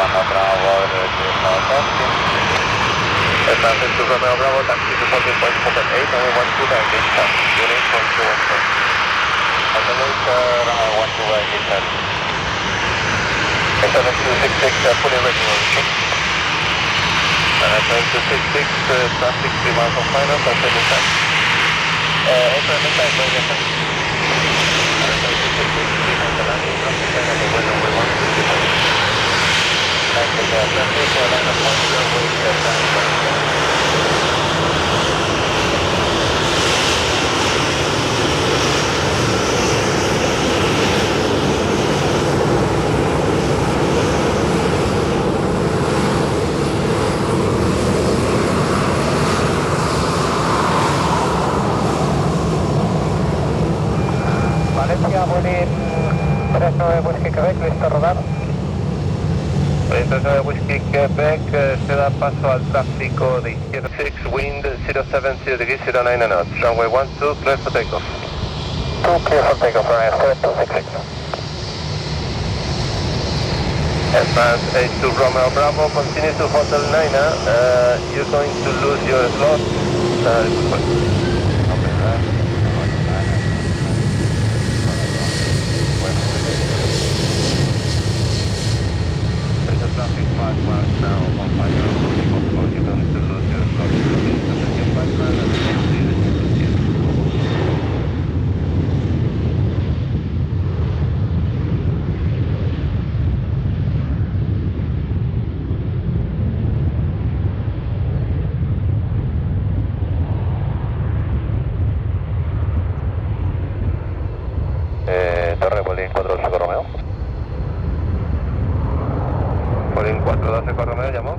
Lima Bravo, taxi. Advance to Romeo Bravo, taxi to 14.78, and we want to engage time. Unit 1214. Advance runway 12 engage time. 7266, fully ready on check. Advance to 66, traffic 3 miles of final, transcending time. April time, no ignition. Advance to 66, behind the landing, traffic time, and we runway 125. Thank you, traffic, line of 1 runway, time. Valencia, Boeing 39 Whisky Quebec, listo a rodar. Boeing 39 Whisky Quebec, se da paso al tráfico de izquierda. 6, wind 070 degrees, 09 knots. Runway 12, clear for takeoff. 2 clear for takeoff, runway 7266. Advance 82 Romeo Bravo, continue to Hotel Nina. You're going to lose your slot. Traffic 5 miles now on final you're going to lose your slot. Your pipeline and the Torre Boeing 412 Romeo. Boeing 412 Romeo, llamó.